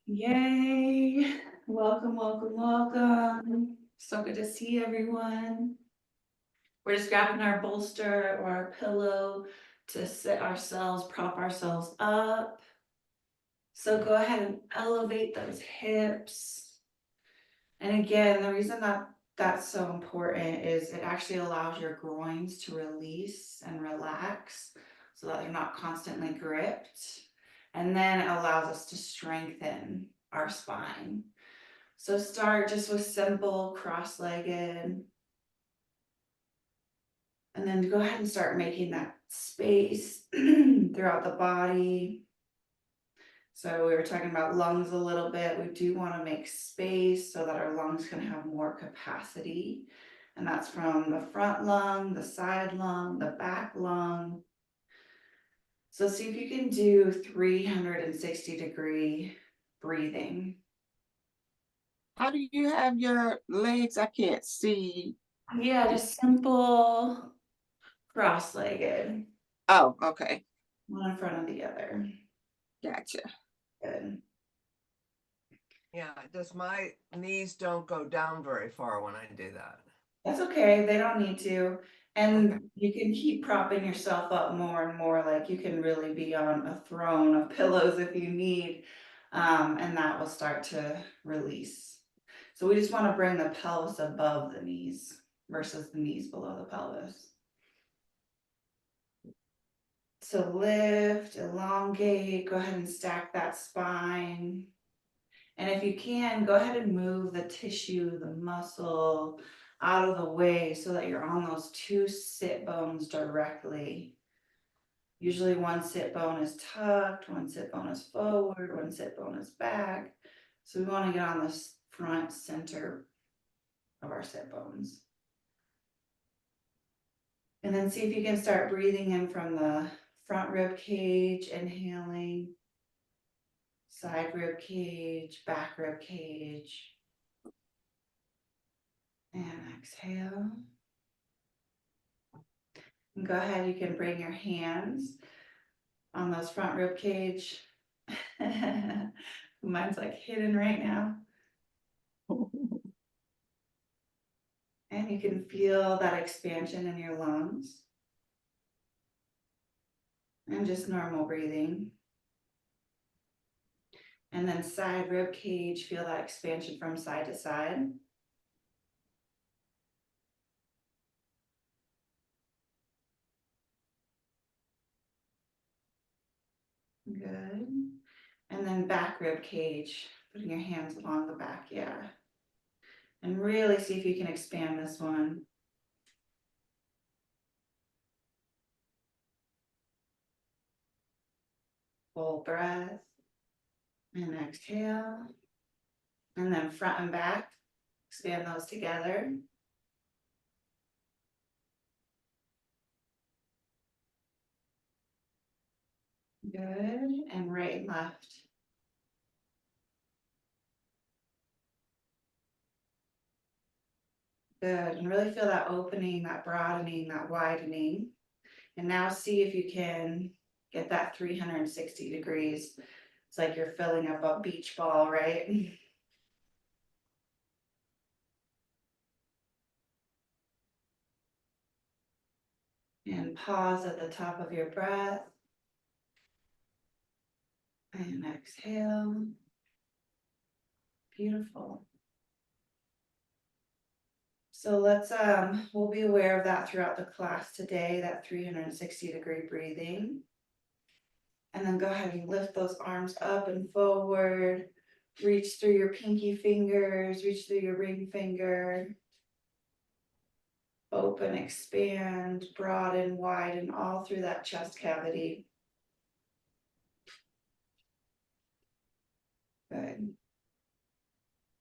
Yay. Welcome, welcome, welcome. So good to see everyone. We're just grabbing our bolster or our pillow to sit ourselves, prop ourselves up. So go ahead and elevate those hips. And again, the reason that that's so important is it actually allows your groins to release and relax so that they're not constantly gripped. And then it allows us to strengthen our spine. So start just with simple cross-legged, and then go ahead and start making that space throughout the body. So we were talking about lungs a little bit. We do want to make space so that our lungs can have more capacity. And that's from the front lung, the side lung, the back lung. So see if you can do 360-degree breathing. How do you have your legs? I can't see. Yeah, just simple cross-legged, Oh, okay. one in front of the other. Gotcha. Good. Yeah, just my knees don't go down very far when I do that. That's okay, they don't need to. Okay. And you can keep propping yourself up more and more, like you can really be on a throne of pillows if you need. And that will start to release. So we just want to bring the pelvis above the knees versus the knees below the pelvis. So lift, elongate, go ahead and stack that spine. And if you can, go ahead and move the tissue, the muscle out of the way so that you're on those two sit bones directly. Usually one sit bone is tucked, one sit bone is forward, one sit bone is back. So we want to get on this front center of our sit bones. And then see if you can start breathing in from the front rib cage, inhaling, side rib cage, back rib cage. And exhale. And go ahead, you can bring your hands on those front rib cage. Mine's like hidden right now. And you can feel that expansion in your lungs. And just normal breathing. And then side rib cage, feel that expansion from side to side. Good. And then back rib cage, putting your hands along the back, yeah. And really see if you can expand this one. Full breath. And exhale. And then front and back, expand those together. Good. And right and left. Good. And really feel that opening, that broadening, that widening. And now see if you can get that 360 degrees. It's like you're filling up a beach ball, right? And pause at the top of your breath. And exhale. Beautiful. So we'll be aware of that throughout the class today, that 360-degree breathing. And then go ahead and lift those arms up and forward. Reach through your pinky fingers, reach through your ring finger. Open, expand, broaden, widen, all through that chest cavity. Good.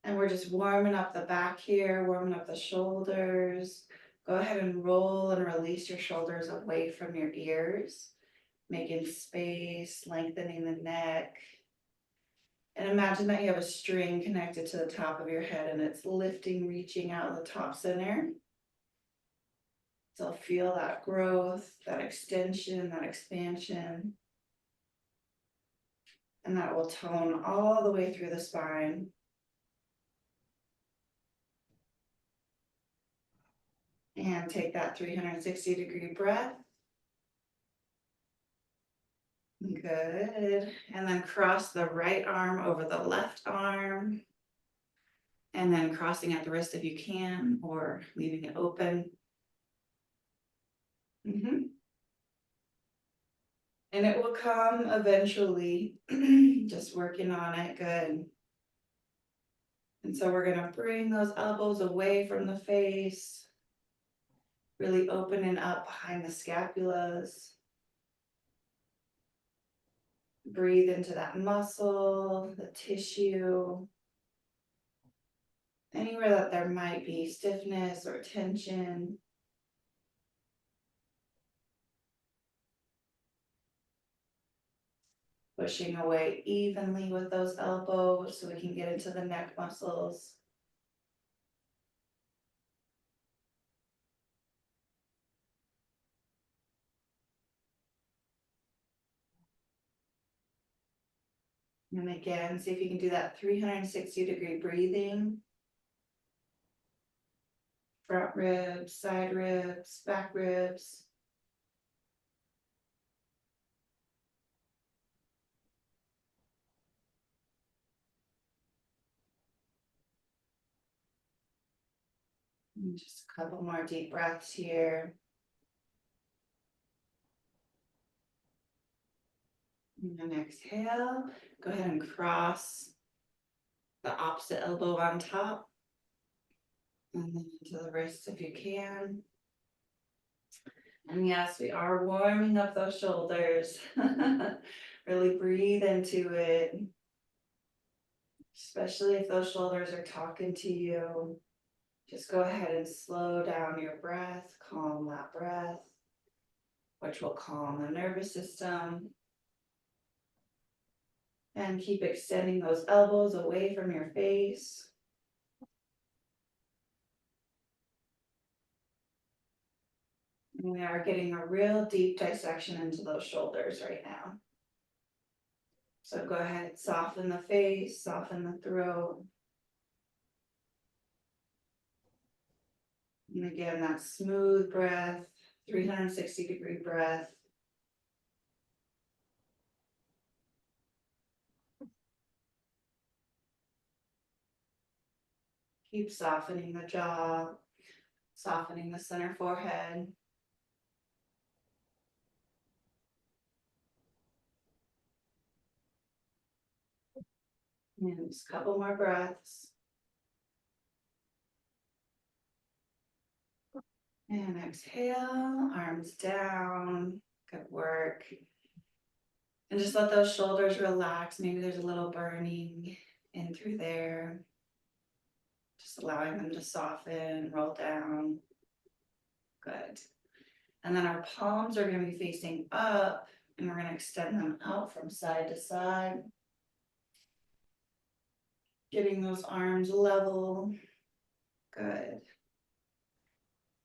And we're just warming up the back here, warming up the shoulders. Go ahead and roll and release your shoulders away from your ears, making space, lengthening the neck. And imagine that you have a string connected to the top of your head and it's lifting, reaching out of the top center. So feel that growth, that extension, that expansion. And that will tone all the way through the spine. And take that 360-degree breath. Good. And then cross the right arm over the left arm. And then crossing at the wrist if you can, or leaving it open. And it will come eventually. Just working on it. Good. And so we're going to bring those elbows away from the face. Really opening up behind the scapulas. Breathe into that muscle, the tissue. Anywhere that there might be stiffness or tension. Pushing away evenly with those elbows so we can get into the neck muscles. And again, see if you can do that 360-degree breathing. Front ribs, side ribs, back ribs. And just a couple more deep breaths here. And then exhale, go ahead and cross the opposite elbow on top. And then into the wrist if you can. And yes, we are warming up those shoulders. Really breathe into it. Especially if those shoulders are talking to you. Just go ahead and slow down your breath, calm that breath, which will calm the nervous system. And keep extending those elbows away from your face. And we are getting a real deep dissection into those shoulders right now. So go ahead, soften the face, soften the throat. And again, that smooth breath, 360-degree breath. Keep softening the jaw, softening the center forehead. And just a couple more breaths. And exhale, arms down. Good work. And just let those shoulders relax. Maybe there's a little burning in through there. Just allowing them to soften, roll down. Good. And then our palms are going to be facing up, and we're going to extend them out from side to side. Getting those arms level. Good.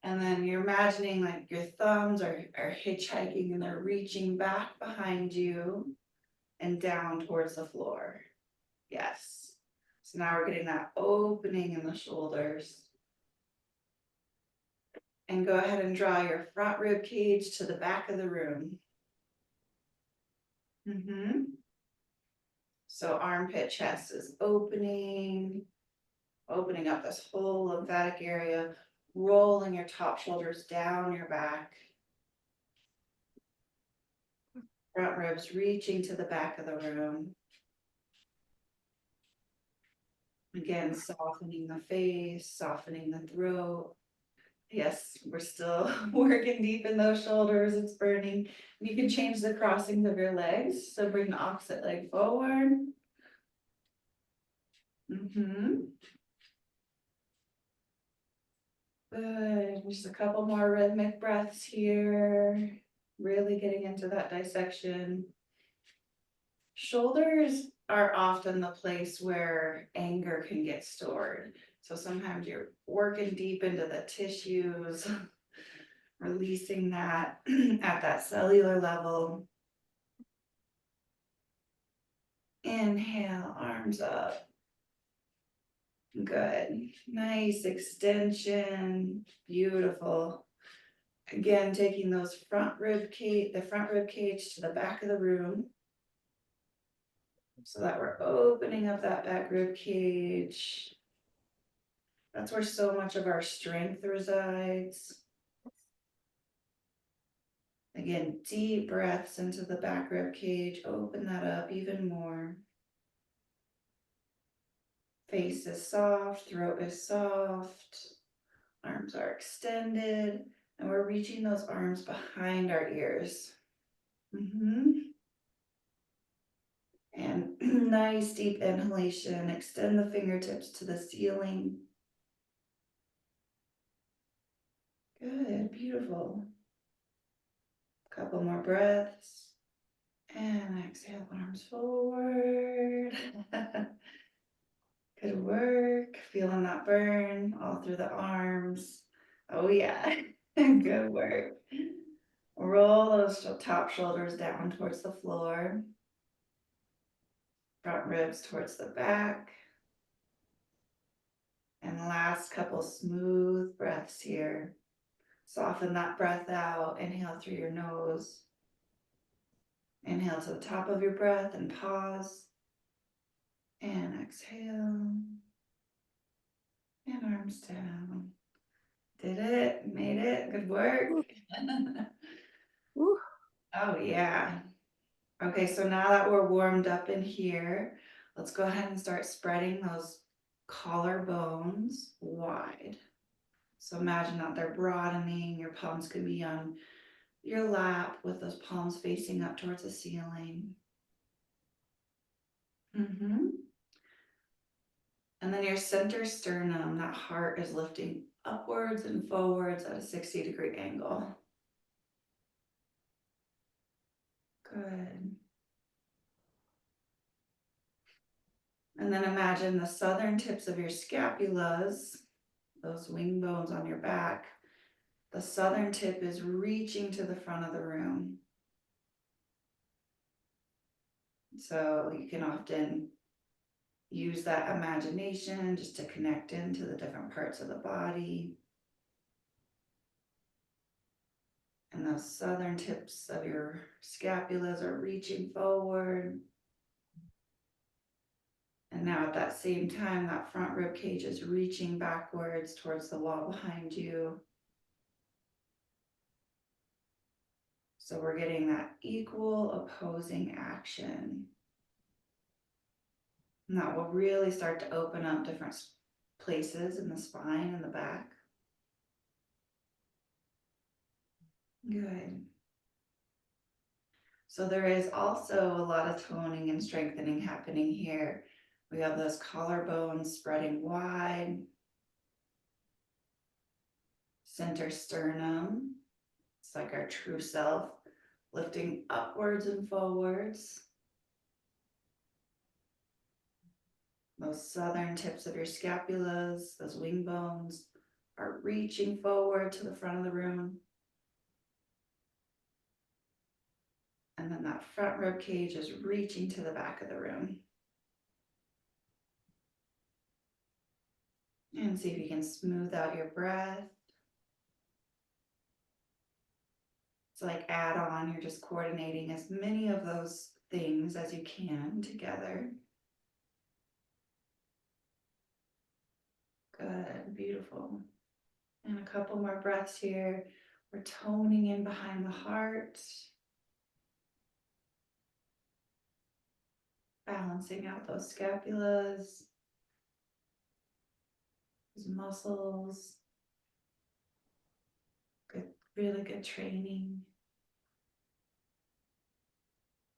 And then you're imagining like your thumbs are hitchhiking and they're reaching back behind you and down towards the floor. Yes. So now we're getting that opening in the shoulders. And go ahead and draw your front rib cage to the back of the room. So armpit chest is opening up this whole lymphatic area, rolling your top shoulders down your back. Front ribs reaching to the back of the room. Again, softening the face, softening the throat. Yes, we're still working deep in those shoulders. It's burning. You can change the crossings of your legs. So bring the opposite leg forward. Good. Just a couple more rhythmic breaths here. Really getting into that dissection. Shoulders are often the place where anger can get stored. So sometimes you're working deep into the tissues, releasing that at that cellular level. Inhale, arms up. Good. Nice extension. Beautiful. Again, taking those the front rib cage to the back of the room. So that we're opening up that back rib cage. That's where so much of our strength resides. Again, deep breaths into the back rib cage. Open that up even more. Face is soft, throat is soft, arms are extended, and we're reaching those arms behind our ears. And nice deep inhalation. Extend the fingertips to the ceiling. Good, beautiful. Couple more breaths. And exhale, arms forward. Good work. Feeling that burn all through the arms. Oh yeah, good work. Roll those top shoulders down towards the floor. Front ribs towards the back. And last couple smooth breaths here. Soften that breath out. Inhale through your nose. Inhale to the top of your breath and pause. And exhale. And arms down. Did it. Made it. Good work. Woo. Oh, yeah. Okay, so now that we're warmed up in here, let's go ahead and start spreading those collarbones wide. So imagine that they're broadening. Your palms could be on your lap with those palms facing up towards the ceiling. And then your center sternum, that heart is lifting upwards and forwards at a 60-degree angle. Good. And then imagine the southern tips of your scapulas, those wing bones on your back. The southern tip is reaching to the front of the room. So you can often use that imagination just to connect into the different parts of the body. And those southern tips of your scapulas are reaching forward. And now at that same time, that front rib cage is reaching backwards towards the wall behind you. So we're getting that equal opposing action. And that will really start to open up different places in the spine and the back. Good. So there is also a lot of toning and strengthening happening here. We have those collarbones spreading wide. Center sternum. It's like our true self, lifting upwards and forwards. Those southern tips of your scapulas, those wing bones, are reaching forward to the front of the room. And then that front rib cage is reaching to the back of the room. And see if you can smooth out your breath. It's like add on, you're just coordinating as many of those things as you can together. Good, beautiful. And a couple more breaths here. We're toning in behind the heart. Balancing out those scapulas, those muscles. Good, really good training.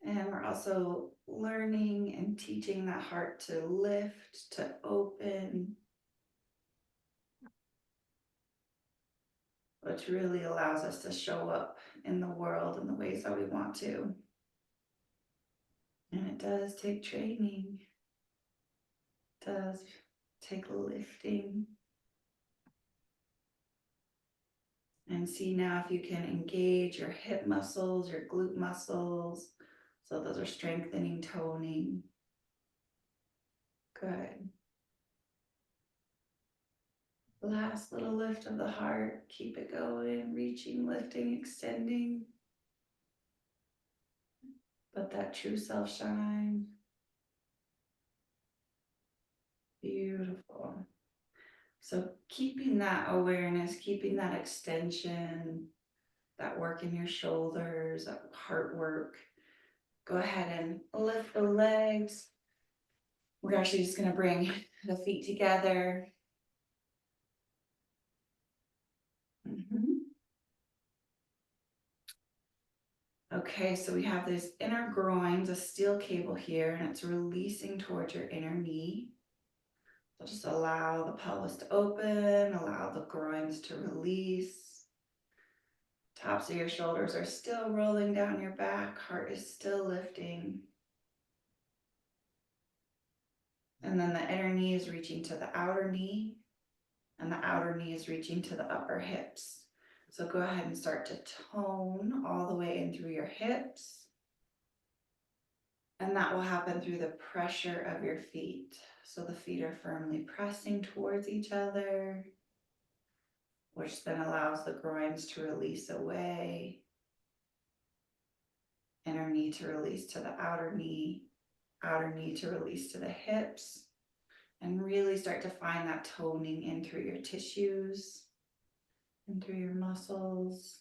And we're also learning and teaching that heart to lift, to open, which really allows us to show up in the world in the ways that we want to. And it does take training. It does take lifting. And see now if you can engage your hip muscles, your glute muscles. So those are strengthening, toning. Good. Last little lift of the heart. Keep it going, reaching, lifting, extending. Let that true self shine. Beautiful. So keeping that awareness, keeping that extension, that work in your shoulders, that heart work. Go ahead and lift the legs. We're actually just going to bring the feet together. Okay, so we have this inner groins, a steel cable here, and it's releasing towards your inner knee. So just allow the pelvis to open, allow the groins to release. Tops of your shoulders are still rolling down your back, heart is still lifting. And then the inner knee is reaching to the outer knee, and the outer knee is reaching to the upper hips. So go ahead and start to tone all the way in through your hips. And that will happen through the pressure of your feet. So the feet are firmly pressing towards each other, which then allows the groins to release away. Inner knee to release to the outer knee to release to the hips. And really start to find that toning in through your tissues, and through your muscles.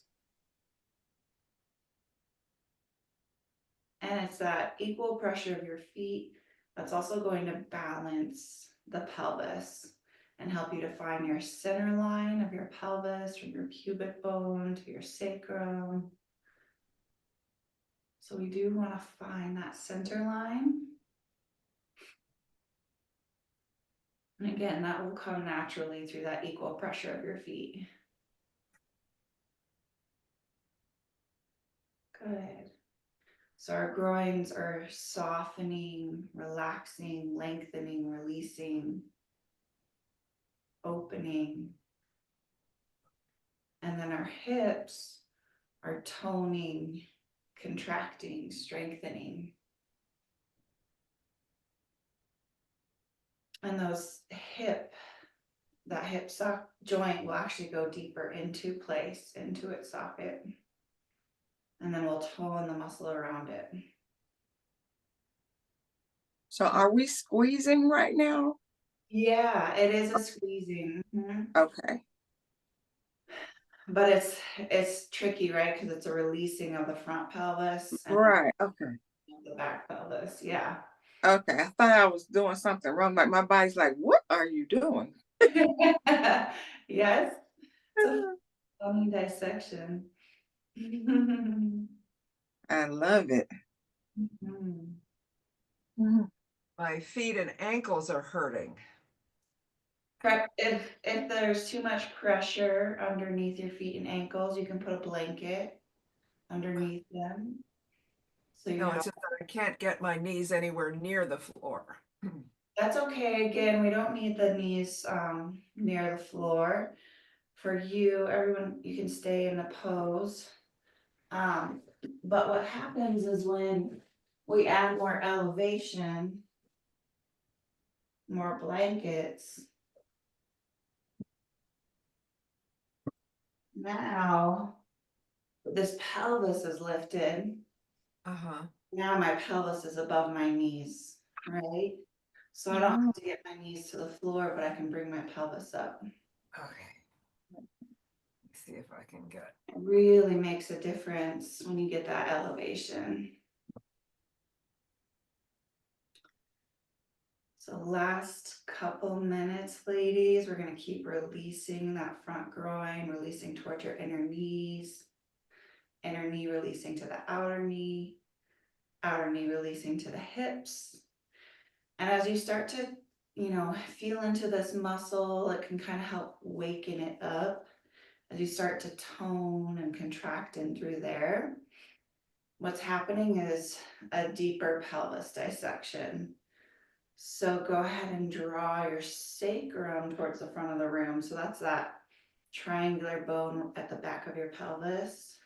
And it's that equal pressure of your feet that's also going to balance the pelvis and help you to find your center line of your pelvis from your pubic bone to your sacrum. So we do want to find that center line. And again, that will come naturally through that equal pressure of your feet. Good. So our groins are softening, relaxing, lengthening, releasing, opening. And then our hips are toning, contracting, strengthening. And that hip joint will actually go deeper into place, into its socket. And then we'll tone the muscle around it. So are we squeezing right now? Yeah, it is a squeezing. Okay. But it's tricky, right? Because it's a releasing of the front pelvis and Right. Okay. the back pelvis. Yeah. Okay. I thought I was doing something wrong. Like my body's like, what are you doing? Yes. It's a funny dissection. I love it. Mhm. My feet and ankles are hurting. Correct. If there's too much pressure underneath your feet and ankles, you can put a blanket underneath them. So you No, don't. it's just that I can't get my knees anywhere near the floor. That's okay. Again, we don't need the knees near the floor. For you, everyone, you can stay in the pose. But what happens is when we add more elevation, more blankets, now this pelvis is lifted. Uh-huh. Now my pelvis is above my knees, right? So I don't have to get my knees to the floor, but I can bring my pelvis up. Okay. Let's see if I can get. It really makes a difference when you get that elevation. So last couple minutes, ladies, we're going to keep releasing that front groin, releasing towards your inner knees, inner knee releasing to the outer knee releasing to the hips. And as you start to, feel into this muscle, it can kind of help waken it up as you start to tone and contract in through there. What's happening is a deeper pelvis dissection. So go ahead and draw your sacrum towards the front of the room. So that's that triangular bone at the back of your pelvis.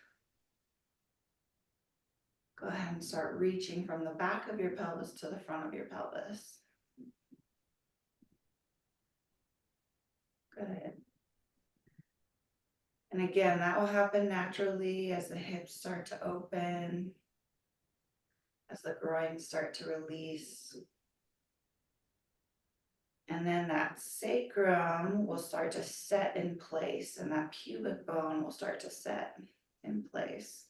Go ahead and start reaching from the back of your pelvis to the front of your pelvis. Good. And again, that will happen naturally as the hips start to open, as the groins start to release. And then that sacrum will start to set in place, and that pubic bone will start to set in place.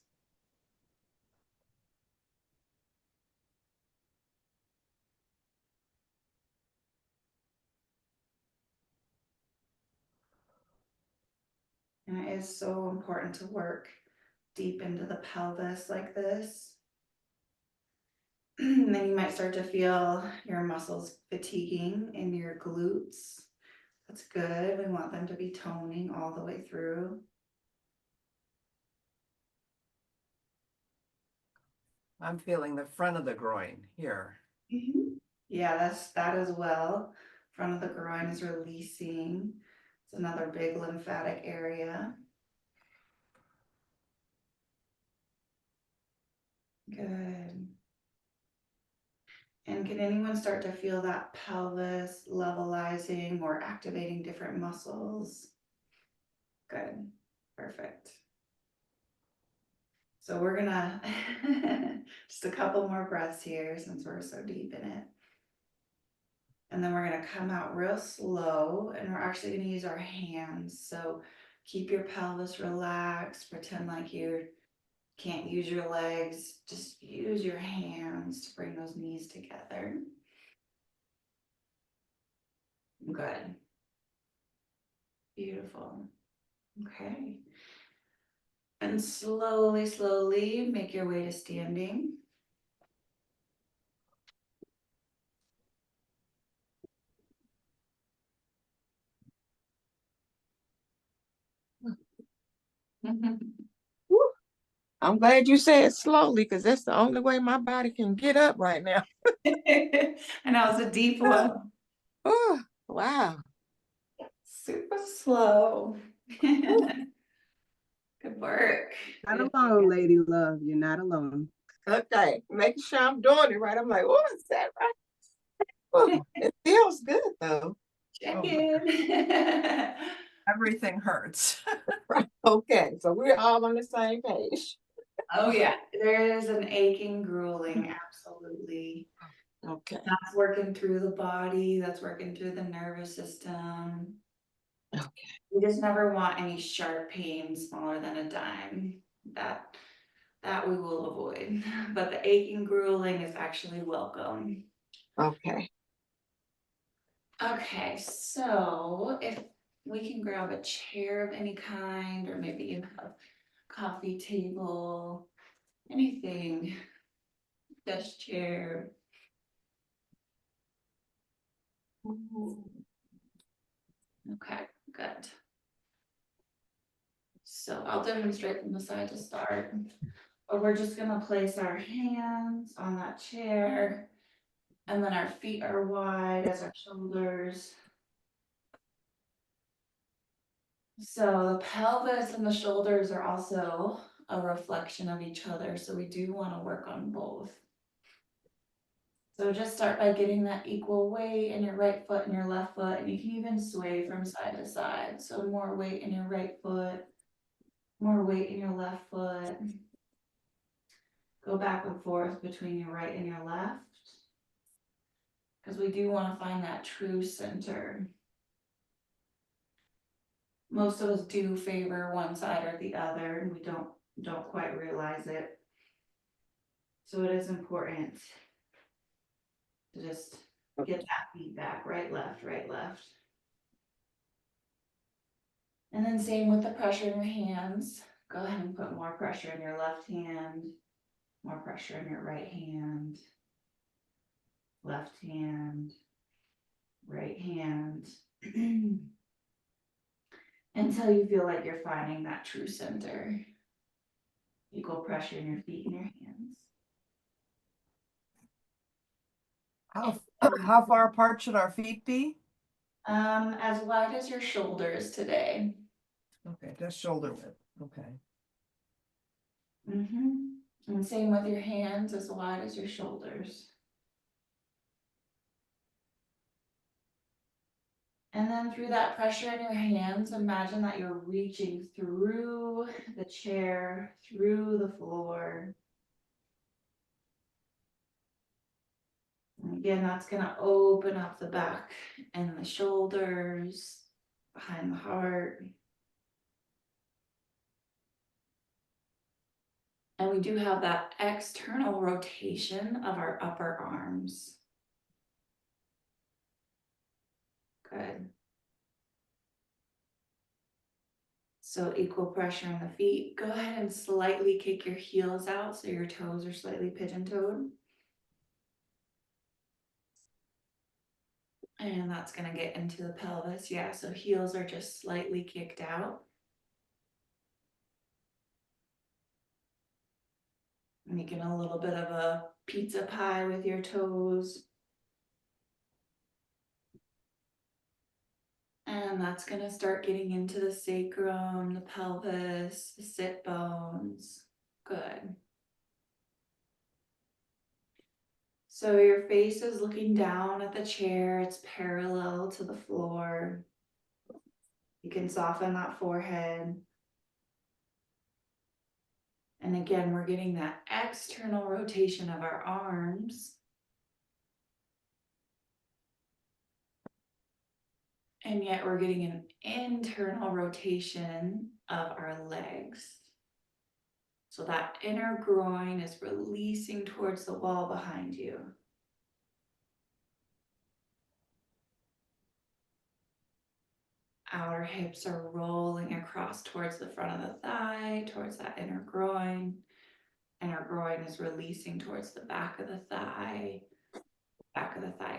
And it is so important to work deep into the pelvis like this. Then you might start to feel your muscles fatiguing in your glutes. That's good. We want them to be toning all the way through. I'm feeling the front of the groin here. Yeah, that's that as well. Front of the groin is releasing. It's another big lymphatic area. Good. And can anyone start to feel that pelvis levelizing or activating different muscles? Good. Perfect. So we're gonna just a couple more breaths here since we're so deep in it. And then we're gonna come out real slow, and we're actually gonna use our hands. So keep your pelvis relaxed, pretend like you can't use your legs, just use your hands to bring those knees together. Good. Beautiful. Okay. And slowly, slowly make your way to standing. Woo. I'm glad you said slowly, because that's the only way my body can get up right now. I know it's a deep one. Oh, wow. Super slow. Woo. Good work. Not Good. alone, lady love. You're not alone. Okay, making sure I'm doing it right. I'm like, oh, is that right? Oh, it feels good though. Check Oh my in. Everything hurts. Right. Okay, so we're all on the same page. Oh yeah, there is an aching, grueling, absolutely. Okay. That's working through the body, that's working through the nervous system. Okay. We just never want any sharp pain smaller than a dime. That we will avoid. But the aching, grueling is actually welcome. Okay. Okay, so if we can grab a chair of any kind, or maybe you have coffee table, anything, desk chair. Okay, good. So I'll demonstrate from the side to start. But we're just gonna place our hands on that chair, and then our feet are wide as our shoulders. So the pelvis and the shoulders are also a reflection of each other, so we do want to work on both. So just start by getting that equal weight in your right foot and your left foot, and you can even sway from side to side. So more weight in your right foot, more weight in your left foot. Go back and forth between your right and your left, because we do want to find that true center. Most of us do favor one side or the other, and we don't quite realize it. So it is important to just get that feedback, right, left, right, left. And then same with the pressure in your hands. Go ahead and put more pressure in your left hand, more pressure in your right hand, left hand, right hand. Until you feel like you're finding that true center. Equal pressure in your feet and your hands. How far apart should our feet be? As wide as your shoulders today. Okay, just shoulder width. Okay. And same with your hands, as wide as your shoulders. And then through that pressure in your hands, imagine that you're reaching through the chair, through the floor. And again, that's going to open up the back and the shoulders, behind the heart. And we do have that external rotation of our upper arms. Good. So equal pressure on the feet. Go ahead and slightly kick your heels out so your toes are slightly pigeon-toed. And that's going to get into the pelvis. Yeah, so heels are just slightly kicked out. Making a little bit of a pizza pie with your toes. And that's going to start getting into the sacrum, the pelvis, the sit bones. Good. So your face is looking down at the chair. It's parallel to the floor. You can soften that forehead. And again, we're getting that external rotation of our arms. And yet we're getting an internal rotation of our legs. So that inner groin is releasing towards the wall behind you. Outer hips are rolling across towards the front of the thigh, towards that inner groin. Inner groin is releasing towards the back of the thigh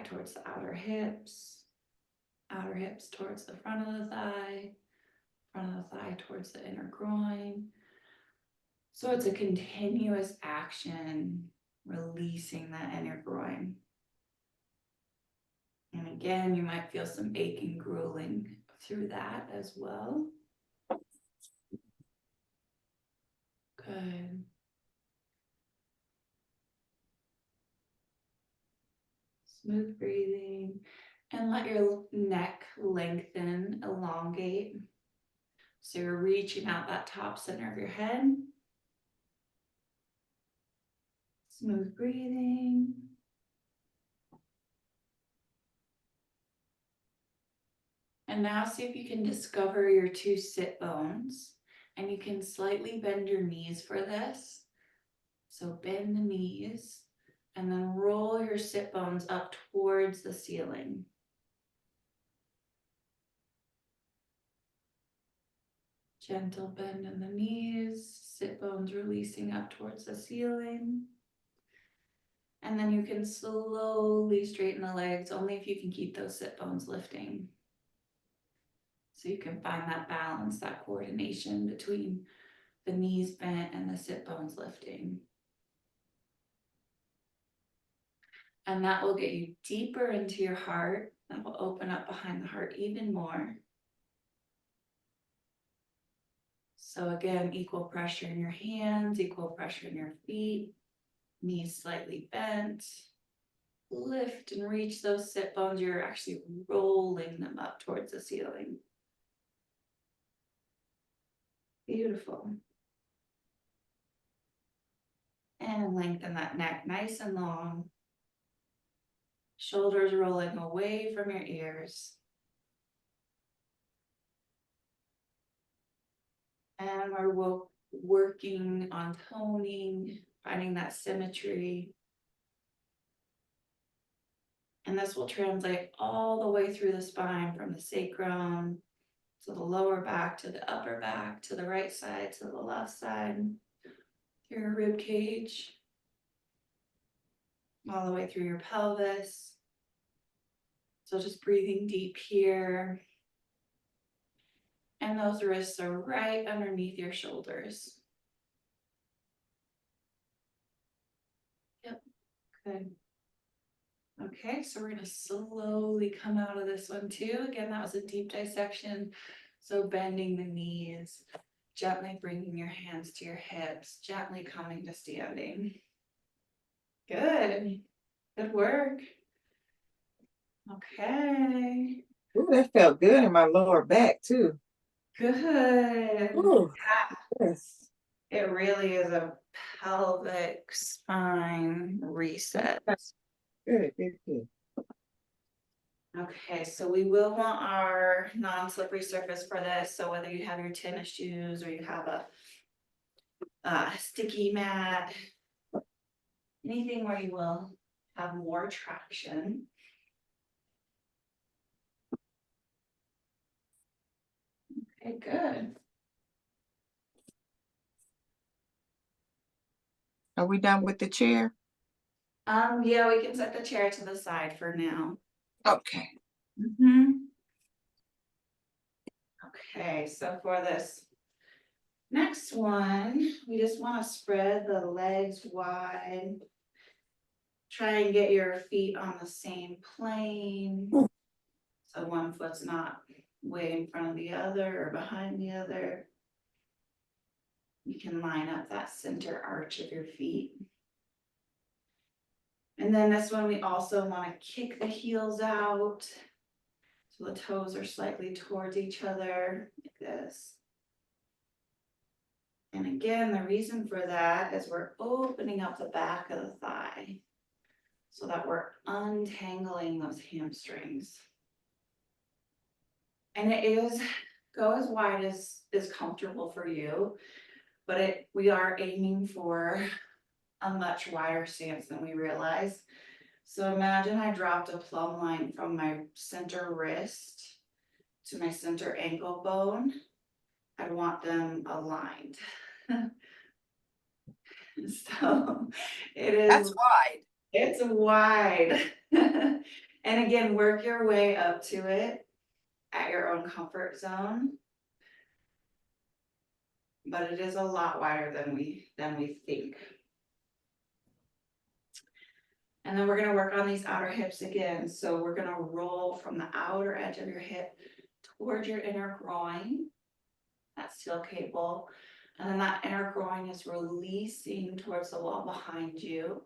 towards the outer hips towards the front of the thigh towards the inner groin. So it's a continuous action, releasing that inner groin. And again, you might feel some aching, grueling through that as well. Good. Smooth breathing. And let your neck lengthen, elongate. So you're reaching out that top center of your head. Smooth breathing. And now see if you can discover your two sit bones. And you can slightly bend your knees for this. So bend the knees and then roll your sit bones up towards the ceiling. Gentle bend in the knees, sit bones releasing up towards the ceiling. And then you can slowly straighten the legs, only if you can keep those sit bones lifting. So you can find that balance, that coordination between the knees bent and the sit bones lifting. And that will get you deeper into your heart. That will open up behind the heart even more. So again, equal pressure in your hands, equal pressure in your feet, knees slightly bent. Lift and reach those sit bones. You're actually rolling them up towards the ceiling. Beautiful. And lengthen that neck nice and long. Shoulders rolling away from your ears. And we're working on toning, finding that symmetry. And this will translate all the way through the spine, from the sacrum to the lower back, to the upper back, to the right side, to the left side, through your rib cage, all the way through your pelvis. So just breathing deep here. And those wrists are right underneath your shoulders. Yep, good. Okay, so we're going to slowly come out of this one too. Again, that was a deep dissection. So bending the knees, gently bringing your hands to your hips, gently coming to standing. Good. Good work. Okay. Ooh, that felt good in my lower back too. Good. Ooh, Yeah, yes. it really is a pelvic spine reset. Good, good, good. Okay, so we will want our non-slippery surface for this. So whether you have your tennis shoes or you have a sticky mat, anything where you will have more traction. Okay, good. Are we done with the chair? Yeah, we can set the chair to the side for now. Okay. Okay, so for this next one, we just want to spread the legs wide. Try and get your feet on the same plane. So one foot's not way in front of the other or behind the other. You can line up that center arch of your feet. And then this one, we also want to kick the heels out. So the toes are slightly towards each other, like this. And again, the reason for that is we're opening up the back of the thigh so that we're untangling those hamstrings. And it is, go as wide as is comfortable for you, but we are aiming for a much wider stance than we realize. So imagine I dropped a plumb line from my center wrist to my center ankle bone. I want them aligned. So it is. That's wide. It's wide. And again, work your way up to it at your own comfort zone. But it is a lot wider than we think. And then we're gonna work on these outer hips again. So we're gonna roll from the outer edge of your hip toward your inner groin. That steel cable. And then that inner groin is releasing towards the wall behind you.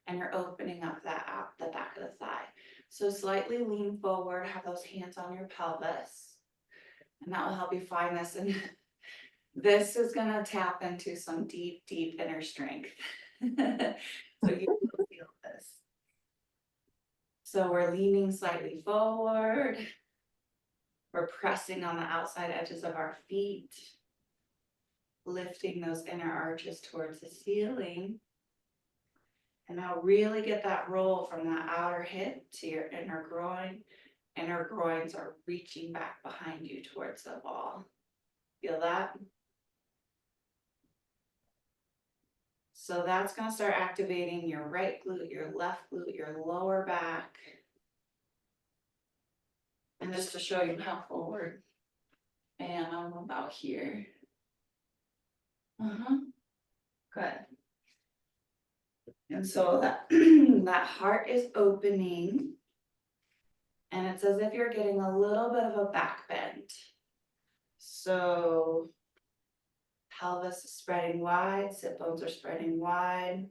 And you're opening up the back of the thigh. So slightly lean forward, have those hands on your pelvis. And that will help you find this. And this is gonna tap into some deep, deep inner strength. So you will feel this. So we're leaning slightly forward. We're pressing on the outside edges of our feet. Lifting those inner arches towards the ceiling. And now really get that roll from that outer hip to your inner groin. Inner groins are reaching back behind you towards the wall. Feel that? So that's going to start activating your right glute, your left glute, your lower back. And just to show you how forward I am, I'm about here. Good. And so that, that heart is opening. And it's as if you're getting a little bit of a back bend. So pelvis is spreading wide, sit bones are spreading wide.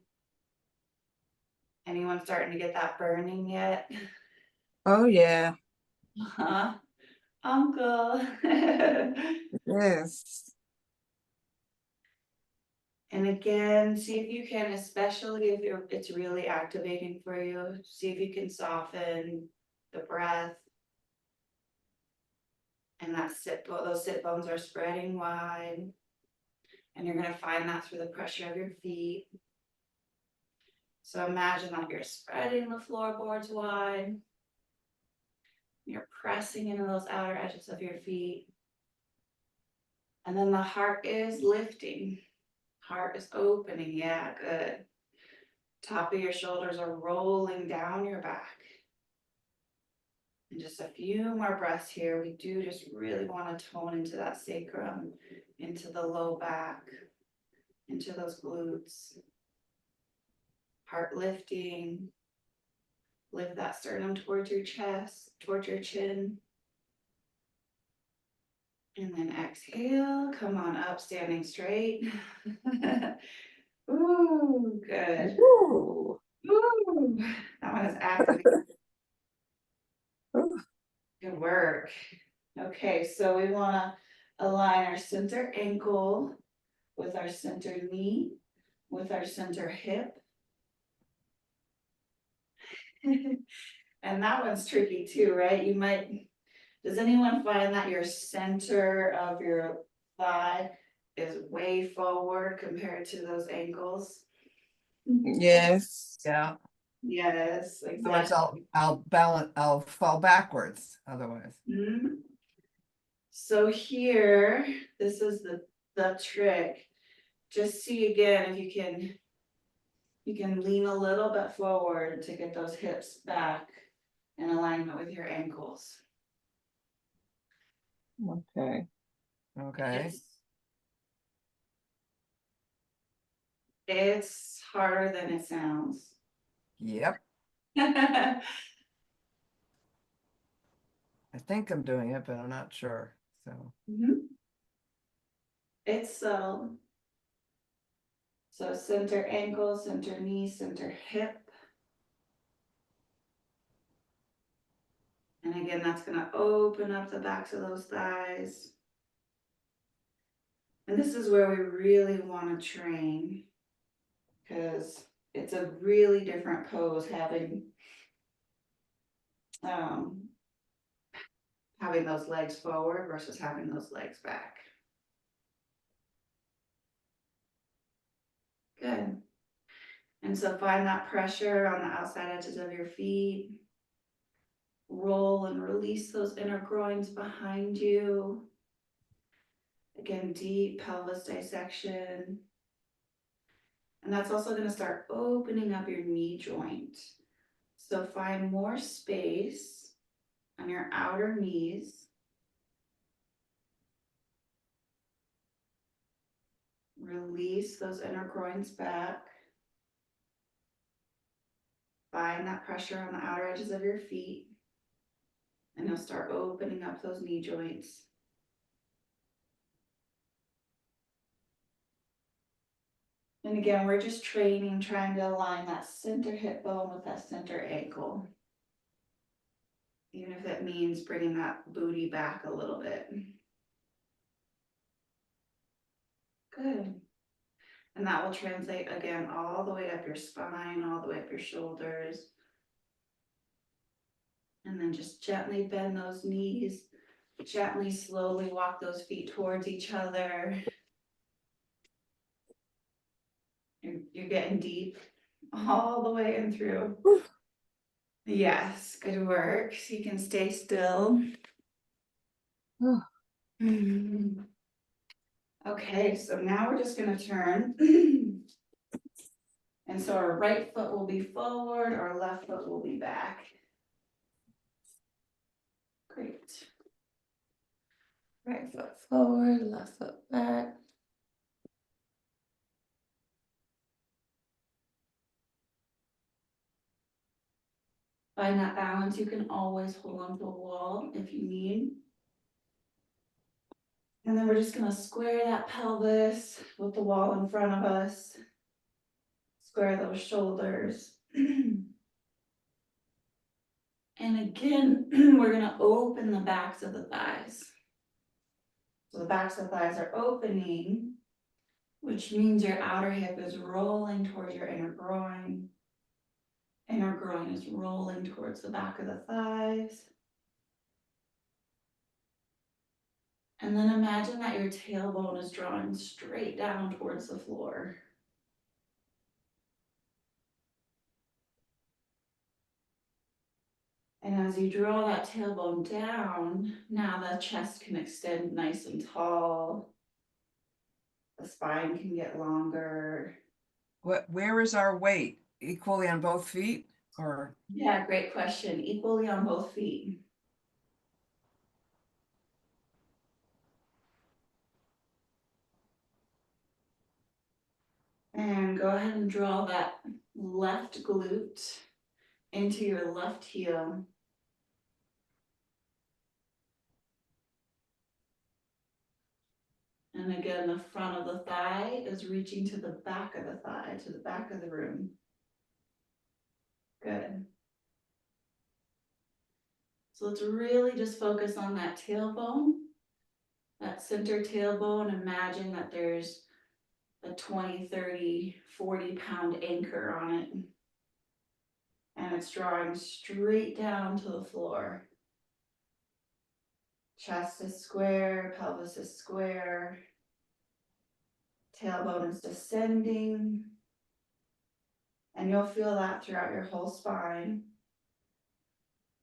Anyone starting to get that burning yet? Oh yeah. Uncle. Yes. And again, see if you can, especially if it's really activating for you, see if you can soften the breath. And those sit bones are spreading wide. And you're going to find that through the pressure of your feet. So imagine that you're spreading the floorboards wide. You're pressing into those outer edges of your feet. And then the heart is lifting. Heart is opening. Yeah, good. Top of your shoulders are rolling down your back. And just a few more breaths here. We do just really want to tone into that sacrum, into the low back, into those glutes. Heart lifting. Lift that sternum towards your chest, towards your chin. And then exhale, come on up, standing straight. Ooh, good. Ooh. Ooh, that one is activated. Ooh. Good work. Okay, so we wanna align our center ankle with our center knee, with our center hip. And that one's tricky too, right? You might, does anyone find that your center of your thigh is way forward compared to those ankles? Yes. Yeah, Yes, otherwise exactly. I'll fall backwards otherwise. Mhm. So here, this is the trick. Just see again if you can lean a little bit forward to get those hips back in alignment with your ankles. Okay. Okay, It's harder than it sounds. yep, I think I'm doing it, but I'm not sure, so. Mhm. It's so center ankle, center knee, center hip. And again, that's gonna open up the backs of those thighs. And this is where we really wanna train, because it's a really different pose um, having those legs forward versus having those legs back. Good. And so find that pressure on the outside edges of your feet. Roll and release those inner groins behind you. Again, deep pelvis dissection. And that's also going to start opening up your knee joint. So find more space on your outer knees. Release those inner groins back. Find that pressure on the outer edges of your feet. And you'll start opening up those knee joints. And again, we're just training, trying to align that center hip bone with that center ankle. Even if it means bringing that booty back a little bit. Good. And that will translate again all the way up your spine, all the way up your shoulders. And then just gently bend those knees. Gently, slowly walk those feet towards each other. You're getting deep all the way in through. Yes, good work. So you can stay still. Okay, so now we're just gonna turn. And so our right foot will be forward, our left foot will be back. Great. Right foot forward, left foot back. Find that balance. You can always hold onto a wall if you need. And then we're just gonna square that pelvis with the wall in front of us. Square those shoulders. And again, we're gonna open the backs of the thighs. So the backs of the thighs are opening, which means your outer hip is rolling towards your inner groin. Inner groin is rolling towards the back of the thighs. And then imagine that your tailbone is drawing straight down towards the floor. And as you draw that tailbone down, now the chest can extend nice and tall. The spine can get longer. Where is our weight? Equally on both feet or? Yeah, great question. Equally on both feet. And go ahead and draw that left glute into your left heel. And again, the front of the thigh is reaching to the back of the thigh, to the back of the room. Good. So let's really just focus on that tailbone, that center tailbone. Imagine that there's a 20, 30, 40-pound anchor on it. And it's drawing straight down to the floor. Chest is square, pelvis is square. Tailbone is descending. And you'll feel that throughout your whole spine.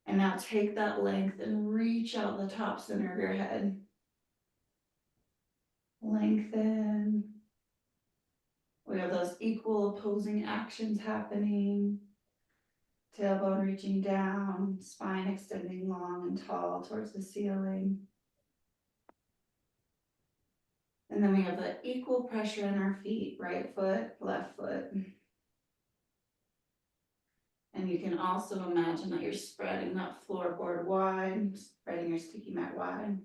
And now take that length and reach out the top center of your head. Lengthen. We have those equal opposing actions happening. Tailbone reaching down, spine extending long and tall towards the ceiling. And then we have the equal pressure in our feet, right foot, left foot. And you can also imagine that you're spreading that floorboard wide, spreading your sticky mat wide.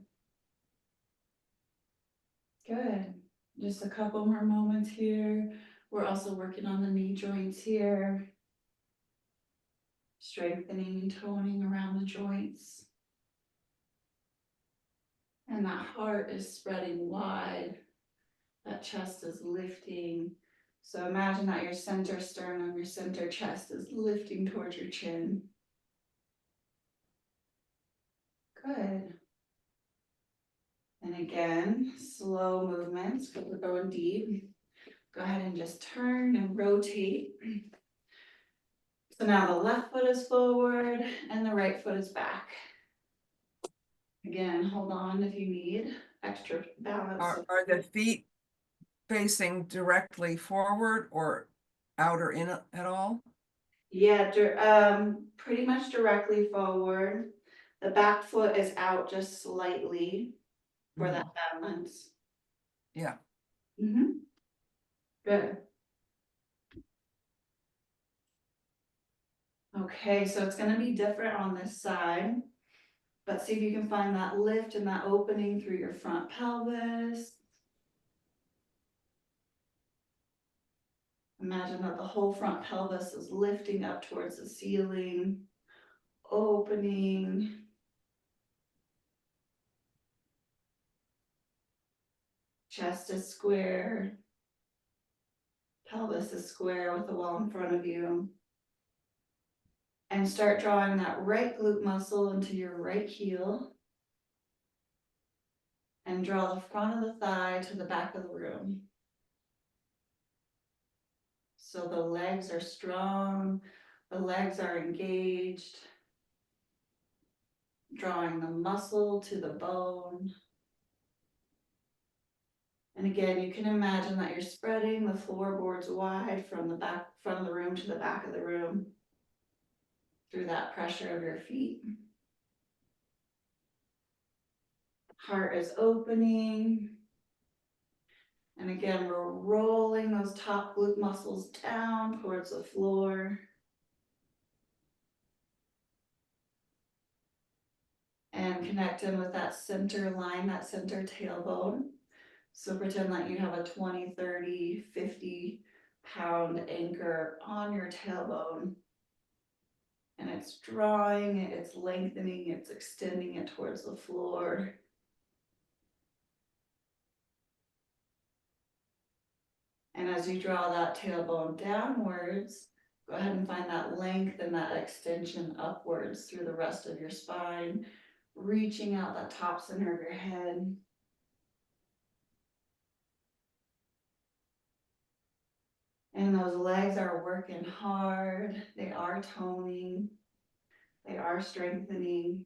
Good. Just a couple more moments here. We're also working on the knee joints here. Strengthening and toning around the joints. And that heart is spreading wide. That chest is lifting. So imagine that your center sternum, your center chest is lifting towards your chin. Good. And again, slow movements, but we're going deep. Go ahead and just turn and rotate. So now the left foot is forward and the right foot is back. Again, hold on if you need extra balance. Are the feet facing directly forward or out or in at all? Yeah, pretty much directly forward. The back foot is out just slightly for that balance. Yeah. Good. Okay, so it's gonna be different on this side, but see if you can find that lift and that opening through your front pelvis. Imagine that the whole front pelvis is lifting up towards the ceiling, opening. Chest is square. Pelvis is square with the wall in front of you. And start drawing that right glute muscle into your right heel. And draw the front of the thigh to the back of the room. So the legs are strong, the legs are engaged. Drawing the muscle to the bone. And again, you can imagine that you're spreading the floorboards wide from the room to the back of the room. Through that pressure of your feet. Heart is opening. And again, we're rolling those top glute muscles down towards the floor. And connecting with that center line, that center tailbone. So pretend that you have a 20, 30, 50-pound anchor on your tailbone. And it's drawing it, it's lengthening, it's extending it towards the floor. And as you draw that tailbone downwards, go ahead and find that length and that extension upwards through the rest of your spine, reaching out that top center of your head. And those legs are working hard. They are toning. They are strengthening.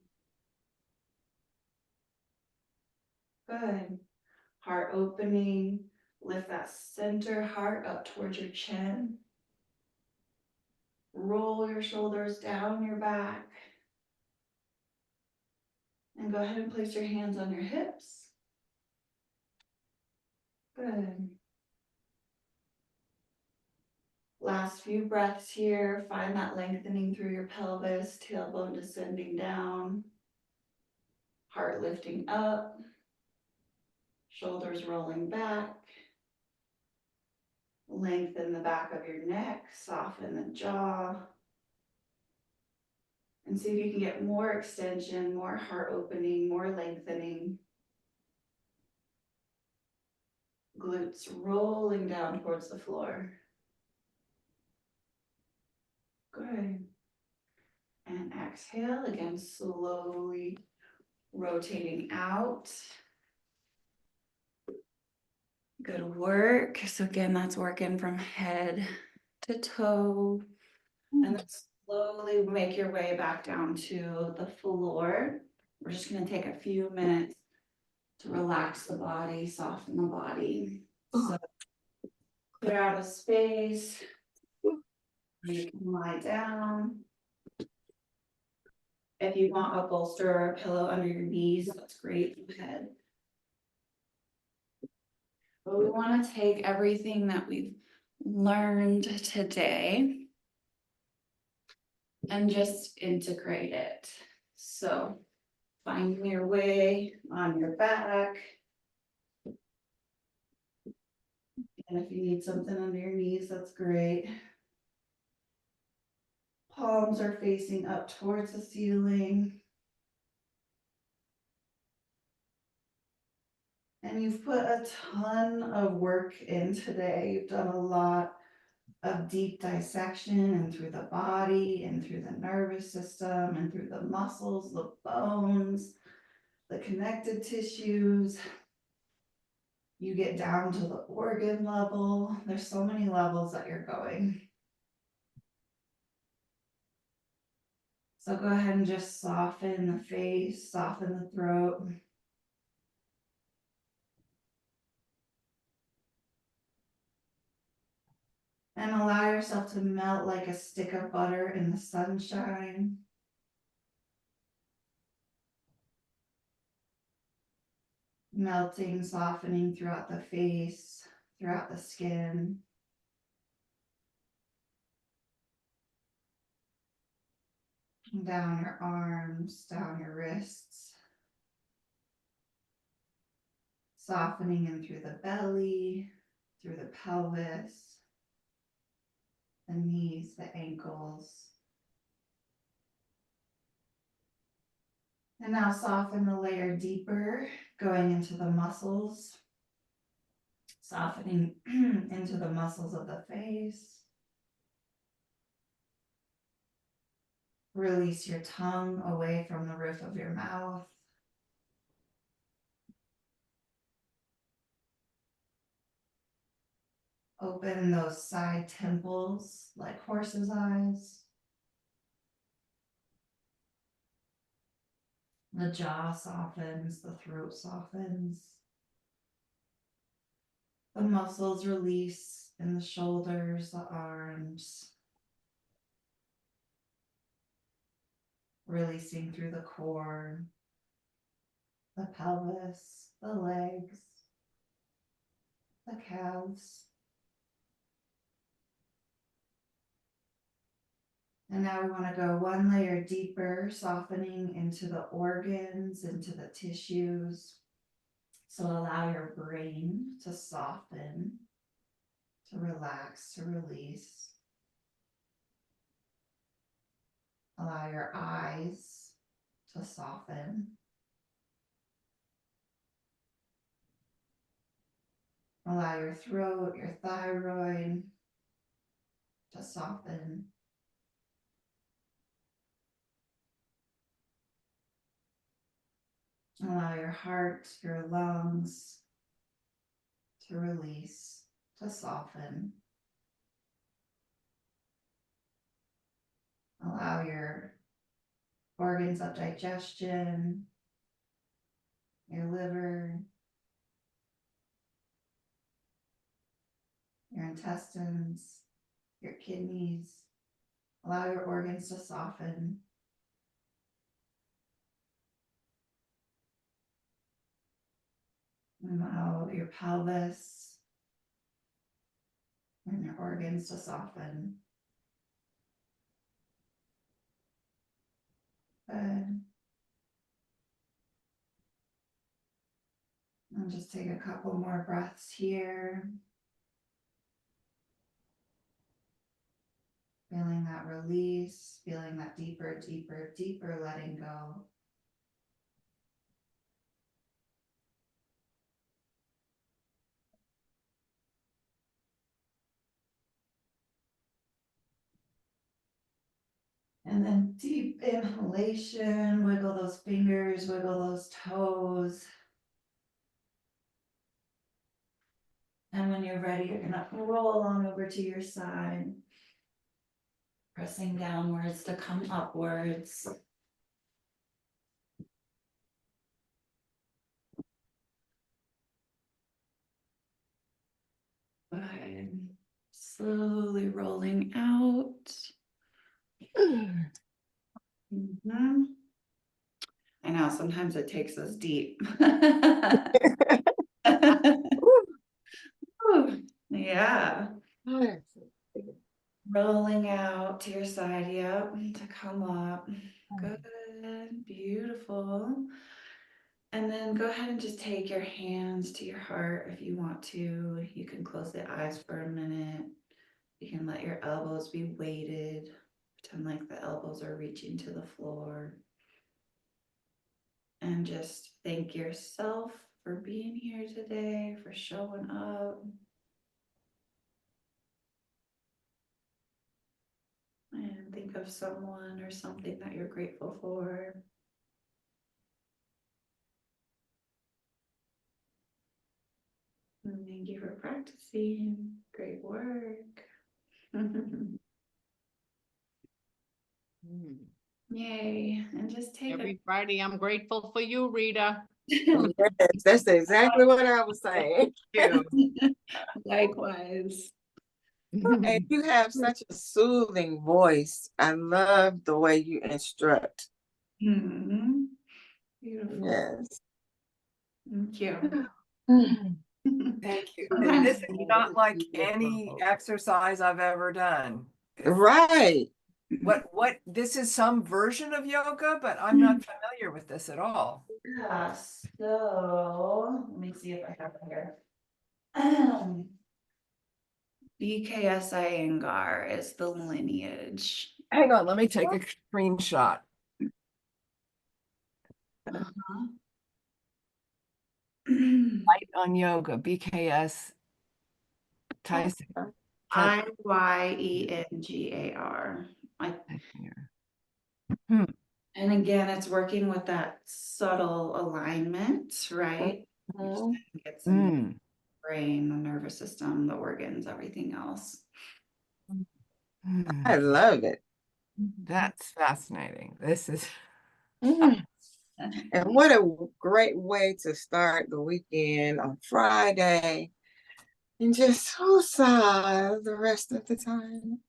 Good. Heart opening. Lift that center heart up towards your chin. Roll your shoulders down your back. And go ahead and place your hands on your hips. Good. Last few breaths here. Find that lengthening through your pelvis, tailbone descending down. Heart lifting up. Shoulders rolling back. Lengthen the back of your neck, soften the jaw. And see if you can get more extension, more heart opening, more lengthening. Glutes rolling down towards the floor. Good. And exhale, again, slowly rotating out. Good work. So again, that's working from head to toe. And then slowly make your way back down to the floor. We're just gonna take a few minutes to relax the body, soften the body. So clear out a space. You can lie down. If you want a bolster or a pillow under your knees, that's great. Go ahead. But we want to take everything that we've learned today and just integrate it. So finding your way on your back. And if you need something under your knees, that's great. Palms are facing up towards the ceiling. And you've put a ton of work in today. You've done a lot of deep dissection and through the body and through the nervous system and through the muscles, the bones, the connective tissues. You get down to the organ level. There's so many levels that you're going. So go ahead and just soften the face, soften the throat. And allow yourself to melt like a stick of butter in the sunshine. Melting, softening throughout the face, throughout the skin. Down your arms, down your wrists. Softening in through the belly, through the pelvis, the knees, the ankles. And now soften the layer deeper, going into the muscles. Softening into the muscles of the face. Release your tongue away from the roof of your mouth. Open those side temples like horse's eyes. The jaw softens, the throat softens. The muscles release in the shoulders, the arms. Releasing through the core, the pelvis, the legs, the calves. And now we want to go one layer deeper, softening into the organs, into the tissues. So allow your brain to soften, to relax, to release. Allow your eyes to soften. Allow your throat, your thyroid to soften. Allow your heart, your lungs to release, to soften. Allow your organs of digestion, your liver, your intestines, your kidneys. Allow your organs to soften. Allow your pelvis and your organs to soften. Good. And just take a couple more breaths here. Feeling that release, feeling that deeper, deeper, deeper letting go. And then deep inhalation, wiggle those fingers, wiggle those toes. And when you're ready, you're gonna roll on over to your side. Pressing downwards to come upwards. Good. Slowly rolling out. Mhm. I know sometimes it takes us deep. Whew. Yeah. Rolling out to your side, yep, to come up. Good, beautiful. And then go ahead and just take your hands to your heart if you want to. You can close the eyes for a minute. You can let your elbows be weighted. Pretend like the elbows are reaching to the floor. And just thank yourself for being here today, for showing up. And think of someone or something that you're grateful for. And thank you for practicing. Great work. Yay. And just take Every Friday, I'm grateful for you, Rita. Yes, that's exactly what I was saying. You. Likewise. And you have such a soothing voice. I love the way you instruct. Mhm. Beautiful. Yes. Thank you. Thank you. And Sometimes this is not like any exercise I've ever done. Right. This is some version of yoga, but I'm not familiar with this at all. Yeah, so let me see if I have it here. BKS Iyengar is the lineage. Hang on, let me take a screenshot. Uh-huh. Light on yoga, BKS Tyson. Iyengar. Hmm. And again, it's working with that subtle alignment, right? Which Mhm. then gets in the Mm. brain, the nervous system, the organs, everything else. I love it. That's fascinating. This is Mhm. And what a great way to start the weekend on Friday and just sigh the rest of the time.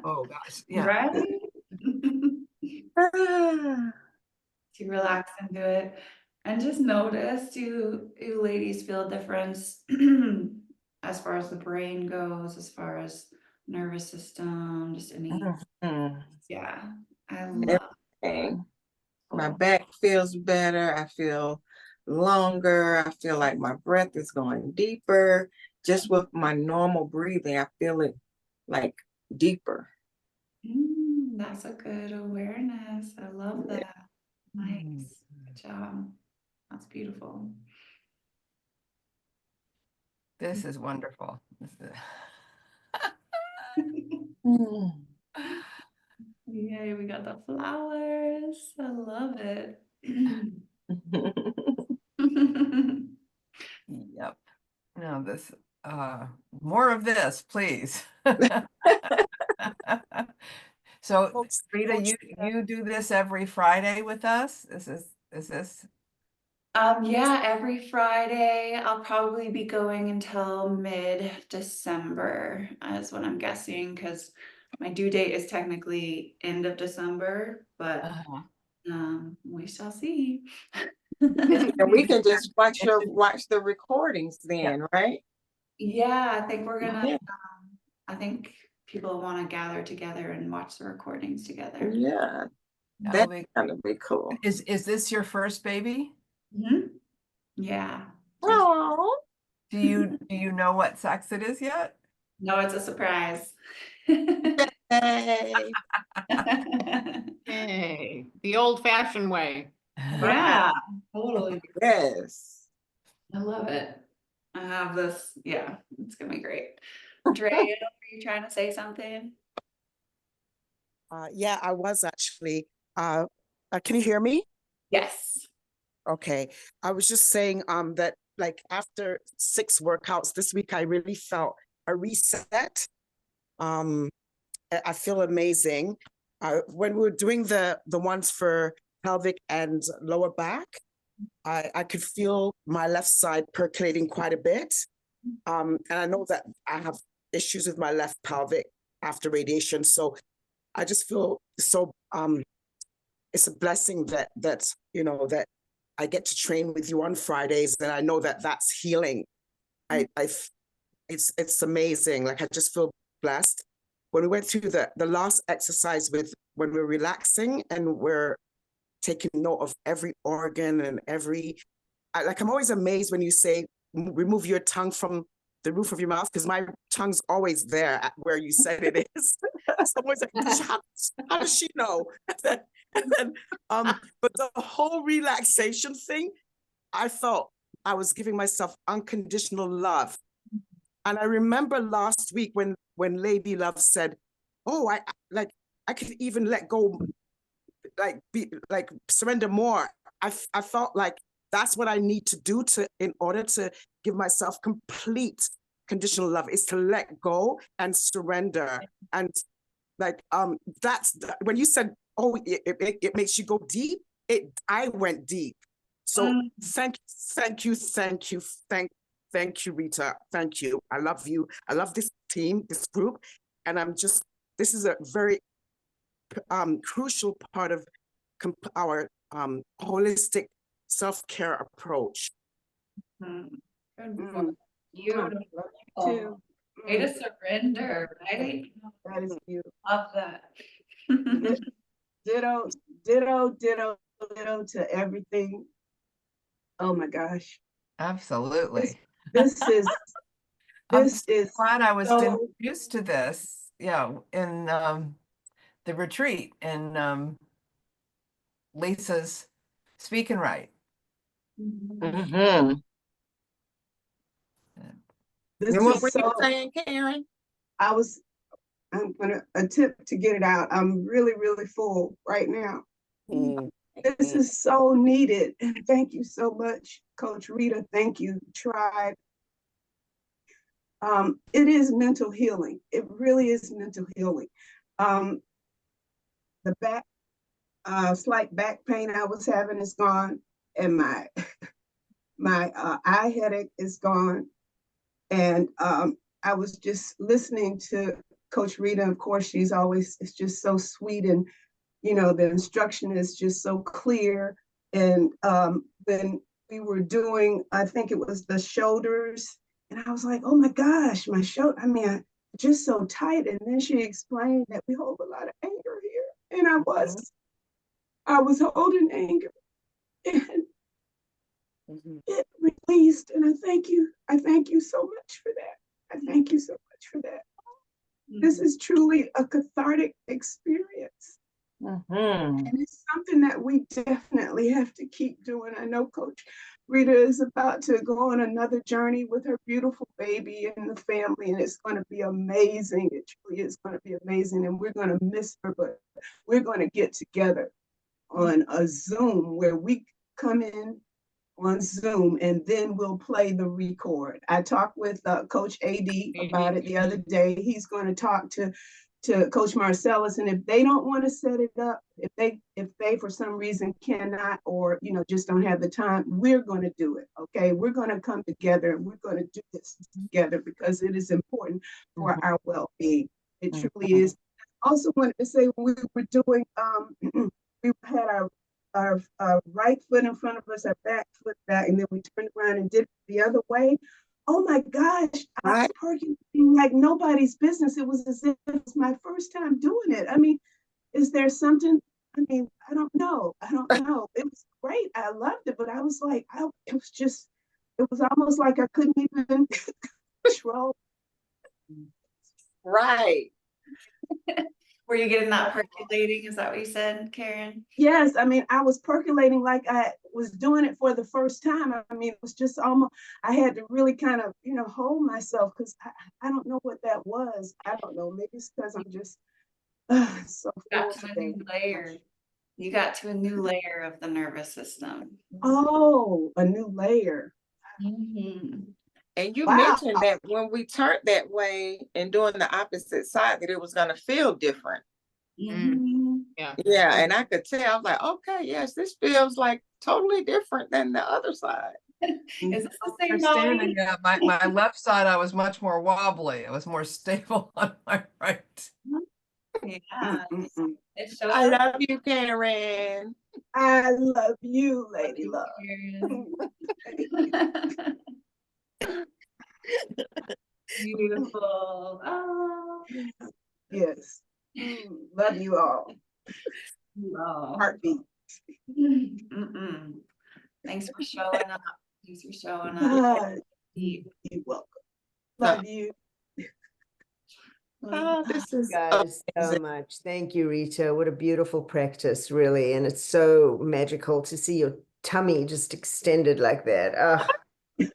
oh gosh, yeah. Right? Ah. To relax into it and just notice, do you ladies feel a difference as far as the brain goes, as far as nervous system, just any, Mhm. yeah, I love Everything. My it. back feels better. I feel longer. I feel like my breath is going deeper. Just with my normal breathing, I feel it like deeper. That's a good awareness. I love that. Nice. Good job. That's beautiful. This is wonderful. Mm. Yay, we got the flowers. I love it. Yep. Now this, more of this, please. So Rita, you do this every Friday with us? Is this? Yeah, every Friday. I'll probably be going until mid-December, is what I'm guessing, because my due date is technically end of December, but Uh-huh. we shall see. And we can just watch the recordings then, right? Yeah, I think we're gonna, Yeah. I think people want to gather together and watch the recordings together. Yeah. That'll That's be, gonna be cool. is this your first baby? Mhm. Yeah. Oh. Do you know what sex it is yet? No, it's a surprise. Hey. Hey, the old fashioned way. Yeah, totally. Yes. I love it. I have this, yeah, it's gonna be great. Drea, are you trying to say something? Yeah, I was actually. Can you hear me? Yes. Okay. I was just saying that like after 6 workouts this week, I really felt a reset. I feel amazing. When we were doing the ones for pelvic and lower back, I could feel my left side percolating quite a bit. And I know that I have issues with my left pelvic after radiation. So I just feel so it's a blessing that that I get to train with you on Fridays, and I know that that's healing. It's amazing. Like I just feel blessed. When we went through the last exercise with when we're relaxing and we're taking note of every organ and I'm always amazed when you say remove your tongue from the roof of your mouth, because my tongue's always there at where you said it is. So I'm always like, how does she know? But the whole relaxation thing, I felt I was giving myself unconditional love. And I remember last week when Lady Love said, "Oh, I could even let go, like surrender more." I felt like that's what I need to do in order to give myself complete conditional love, is to let go and surrender. And like that's when you said, "Oh, it makes you go deep." I went deep. So thank you, Rita. Thank you. I love you. I love this team, this group, and this is a very crucial part of our holistic self-care approach. Good Mm. one. Beautiful. Too. Way to surrender, right? That is beautiful. Love that. Ditto, ditto, ditto, ditto to everything. Oh my gosh. Absolutely. This is I'm this is glad I was so introduced to this. Yeah, in the retreat in Lisa's Speak and Write. Mm-hmm. this And what is were you so saying, Karen? I'm gonna attempt to get it out. I'm really, really full right now. This is so needed. And thank you so much, Coach Rita. Thank you, Tribe. It is mental healing. It really is mental healing. Um, the slight back pain I was having is gone, and my eye headache is gone. And I was just listening to Coach Rita. Of course, it's just so sweet, and the instruction is just so clear. And when we were doing, I think it was the shoulders, and I was like, oh my gosh, my shoulder, just so tight. And then she explained that we hold a lot of anger here. And I was holding anger, and it released. And I thank you. I thank you so much for that. I thank you so much for that. This is truly a cathartic experience. And it's something that we definitely have to keep doing. I know Coach Rita is about to go on another journey with her beautiful baby and the family, and it's going to be amazing. It truly is going to be amazing, and we're going to miss her, but we're going to get together on a Zoom where we come in on Zoom, and then we'll play the record. I talked with Coach AD about it the other day. He's going to talk to Coach Marcellus, and if they don't want to set it up, if they for some reason cannot, or just don't have the time, we're going to do it. Okay, we're going to come together and we're going to do this together because it is important for our well-being. It truly is. I also wanted to say, when we were doing we had our right foot in front of us, our back foot back, and then we turned around and did it the other way. Oh my gosh, I was percolating like nobody's business. It was as if it was my first time doing it. Is there something? I don't know. It was great. I loved it, but I was like, it was almost like I couldn't even control. Right. Were you getting that percolating? Is that what you said, Karen? Yes, I mean, I was percolating like I was doing it for the first time. I mean, it was just almost, I had to really kind of, hold myself because I don't know what that was. I don't know. Maybe it's because I'm just so Got full to a today. new layer. You got to a new layer of the nervous system. Oh, a new layer. Mhm. And you Wow. mentioned that when we turned that way and doing the opposite side, that it was gonna feel different. Mhm. Yeah. Yeah, and I could tell, I was like, okay, yes, this feels like totally different than the other side. Is this the same Understanding, body? yeah, my left side, I was much more wobbly. I was more stable on my right. Yeah, Mm-mm-mm. it showed I up. love you, Karen. I love you, Love lady you, love. Karen. Beautiful. Oh, Yes. Love you all. wow. Heartbeat. Mm-mm. Thanks for showing up. Thanks for showing up. You're welcome. Love you. Oh, this is Guys, so amazing. much. Thank you, Rita. What a beautiful practice, really. And it's so magical to see your tummy just extended like that. All right.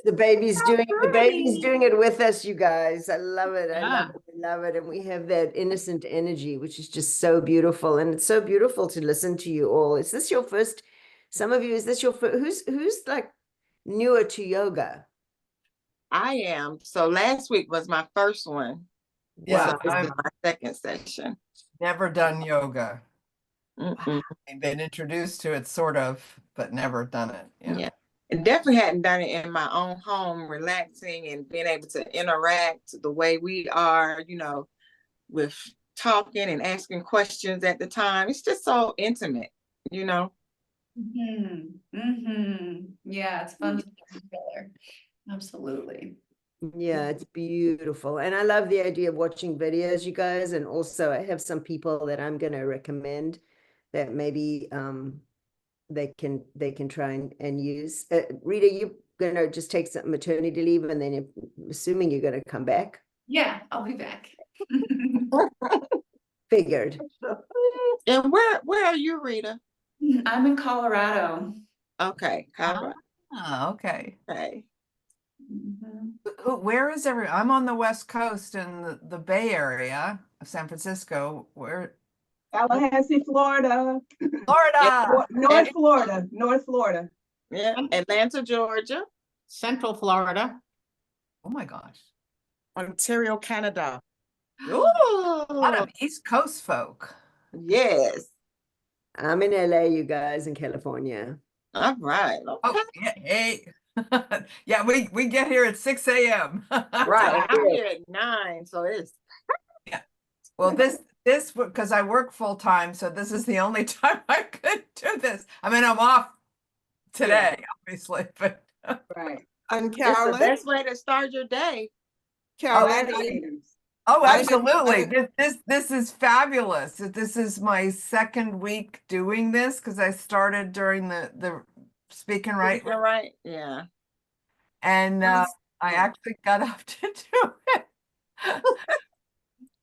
The baby's doing Right. it with us, you guys. I love it. I love Yeah. it. I love it. And we have that innocent energy, which is just so beautiful. And it's so beautiful to listen to you all. Is this your first, some of you, is this your first, who's like newer to yoga? I am. So last week was my first one. Yeah, So this is I've my second session. never done yoga. Mm-mm. I've been introduced to it sort of, but never done it. Yeah. And definitely hadn't done it in my own home, relaxing and being able to interact the way we are, with talking and asking questions at the time. It's just so intimate, you know. Yeah, it's fun to get together. Absolutely. Yeah, it's beautiful. And I love the idea of watching videos, you guys. And also I have some people that I'm going to recommend that maybe they can try and use. Rita, you gonna just take some maternity leave and then assuming you're gonna come back? Yeah, I'll be back. Figured. And where are you, Rita? I'm in Colorado. Okay, Colorado. Ah, okay. Okay. Mhm. Where is I'm on the West Coast in the Bay Area of San Francisco. Where? Tallahassee, Florida. Florida. North Florida. North Florida. Yeah, Atlanta, Georgia. Central Florida. Oh my gosh. Ontario, Canada. A lot Oh, of East Coast folk. yes. I'm in LA, you guys, in California. All right. Oh, Okay. yeah, hey. Yeah, we get here at 6 a.m. Right. And I'm here at 9, so it's Well, this because I work full time, so this is the only time I could do this. I mean, I'm off today, obviously, but Right. And the Carolyn, best way to start your day. Carolyn, oh, I'm in- absolutely. I'm- This is fabulous. This is my second week doing this because I started during the speaking right, You're right. Yeah. and I actually got up to do it.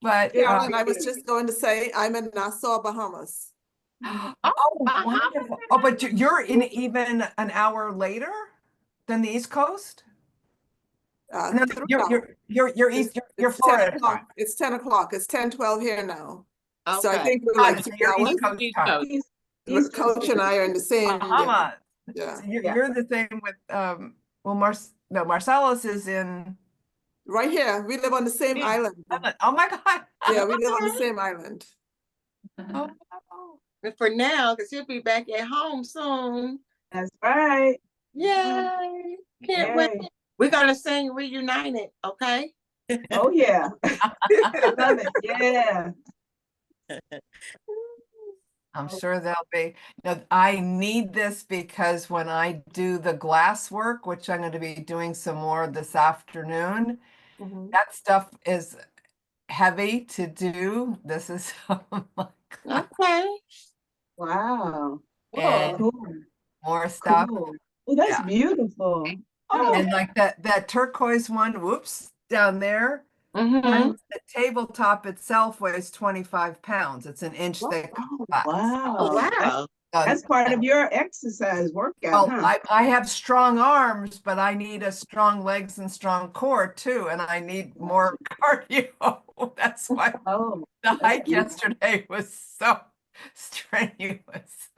But Carolyn, I was just going to say I'm in Nassau, Bahamas. oh, wonderful. Oh, but you're in even an hour later than the East Coast? No, through you're now. east, you're It's 10 Florida. o'clock. It's 10 o'clock. It's 10:12 here now. So I Okay. think we're like So 3 you're hours. East Coast East time. Coast. East Coach and I are in the same. Bahamas. Yeah. So you're the same with well, Marcellus is in Right here. We live on the same island. Oh my God. Yeah, we live on the same island. Oh, But for now, because he'll be back at home soon. That's right. Yay. Can't wait. Yay. We're gonna sing Reunited, okay? Oh yeah. Love it. Yeah. I'm sure there'll be. No, I need this because when I do the glass work, which I'm going to be doing some more this afternoon, that stuff is heavy to do. This is oh my God. Okay. Wow. And Cool. more stuff. Cool. Well, that's Yeah. beautiful. Oh, And like that turquoise one, whoops, down there. Mm-hmm. The tabletop itself weighs 25 pounds. It's an inch thick Oh, glass. wow. Wow. That's part of your exercise workout, Well, huh? I have strong arms, but I need a strong legs and strong core too, and I need more cardio. That's why Oh, the that's hike beautiful. yesterday was so strenuous.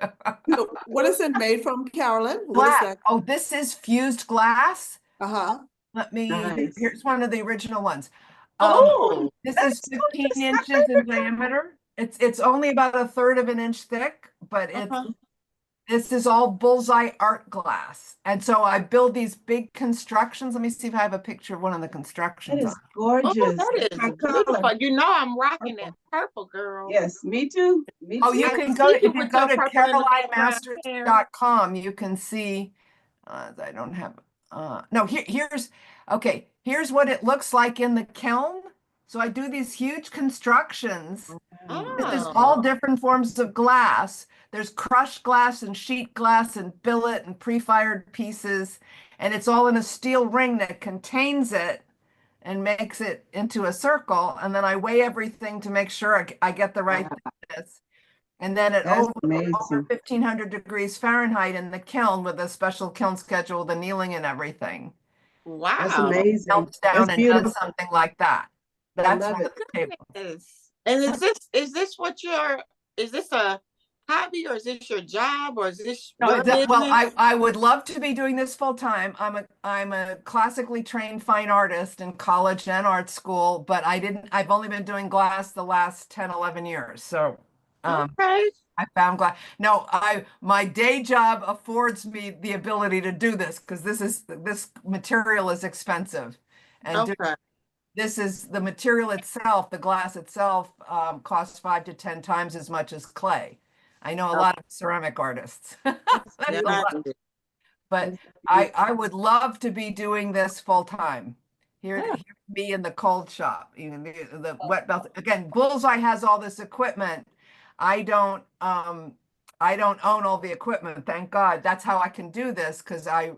So what is it made from, Carolyn? What is Glass. that? Oh, this is fused glass. Uh-huh. Let me, Nice. here's one of the original ones. Oh, This that's is so 15 inches in diameter. It's only about 1/3 of an inch thick, but this is all bullseye art glass. And so I build these big constructions. Let me see if I have a picture of one of the That constructions. is Oh, gorgeous. that That's is my beautiful. color. You know I'm rocking that Purple. purple, girl. Yes, me too. Me Oh, too. you I can see go, if you you with go your to purple in the background hair. carolinemasters.com, you can see, I don't have, no, here's what it looks like in the kiln. So I do these huge constructions. This is all Oh, different forms of glass. There's crushed glass and sheet glass and billet and pre-fired pieces. And it's all in a steel ring that contains it and makes it into a circle. And then I weigh everything to make sure I get the right thickness. And then at That's over amazing. 1500 degrees Fahrenheit in the kiln with a special kiln schedule, the annealing and everything, That's wow. amazing. melts down That's and beautiful. does something like that. I That's love one it. of the tables. Yes. And is this a hobby or is this your job or is this No, your business? well, I would love to be doing this full time. I'm a classically trained fine artist in college and art school, but I've only been doing glass the last 10, 11 years. So Okay. I found glass. No, my day job affords me the ability to do this because this material is expensive. And Okay. this is the material itself, the glass itself, costs 5 to 10 times as much as clay. I know a lot of ceramic artists. That's a Yeah. lot. But I would love to be doing this full time. Here's me in the cold shop, you know, the wet belt. Again, Bullseye has all this equipment. I don't own all the equipment, thank God. That's how I can do this because I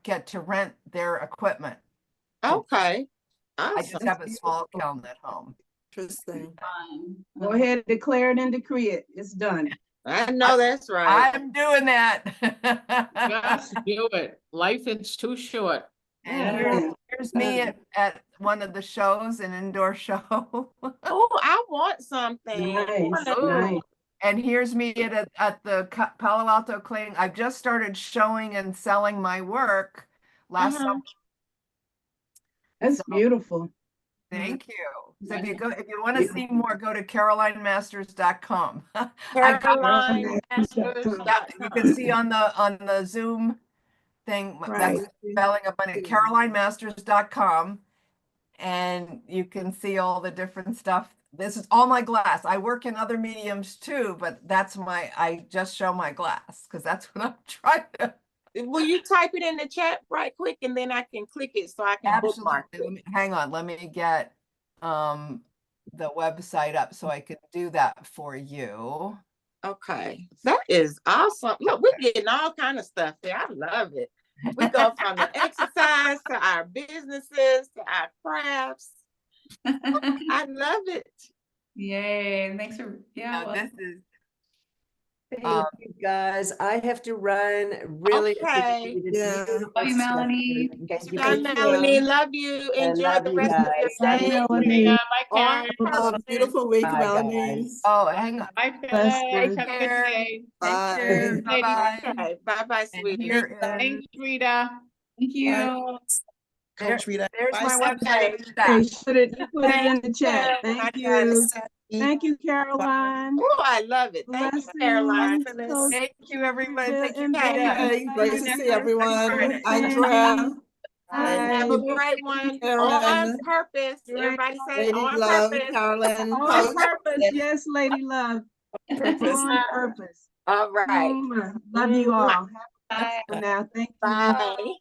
get to rent their equipment. Okay. I just Awesome. have a small kiln at home. Interesting. Go ahead, declare it and decree it. It's done. I know that's right. I'm doing that. Just do it. Life is too short. And Yeah. here's me at one of the shows, an indoor show. Oh, I want something. Nice, Ooh. nice. And here's me at the Palo Alto Claying. I've just started showing and selling my work last summer. That's So, beautiful. thank you. So if you want to see more, go to carolinemasters.com. CarolineMasters.com. You can see on the Zoom thing Right. that's spelling up on it, carolinemasters.com, and you can see all the different stuff. This is all my glass. I work in other mediums too, but I just show my glass because that's what I'm trying to. Will you type it in the chat right quick and then I can click it so I can bookmark it? Hang on, let me get the website up so I can do that for you. Okay, that is awesome. Look, we're getting all kind of stuff there. I love it. We go from the exercise to our businesses to our crafts. I love it. Yay. Thanks for, Now, this is Thank you, guys. I have to run. Really Okay. appreciate it. Yeah. Beautiful Love you, stuff. Melanie. Thank you. Bye, Thank you. Melanie. Love you. I Enjoy love the you rest of your guys. Bye, day. Melanie. Bye, On Karen. Have a purpose. beautiful week, Bye, Melanie. guys. oh, hang on. Bye, Bless Phyllis. you. Have a good care. day. Bye. Take care. Bye-bye. Okay, bye-bye, And sweetie. here Thanks, is, Rita. Thank you. Coach Rita. there's Bye, my Stephanie. website. Hey, you put it in the chat. Bye, Thank you. Thank you, Caroline. Oh, I love it. Thank you, Caroline. Blessings, Coach Thank you, everybody. Thank you, and Rita. Okay, great to see Jennifer. everyone. Thank you. Andrea, Have a Bye. great one. On Karen, purpose. Everybody say Lady on Love, purpose. Carolyn, On Coach. purpose. Yes, Lady Love. Purpose. On purpose. All right. Love you all. Bye. Now, thank you. Bye.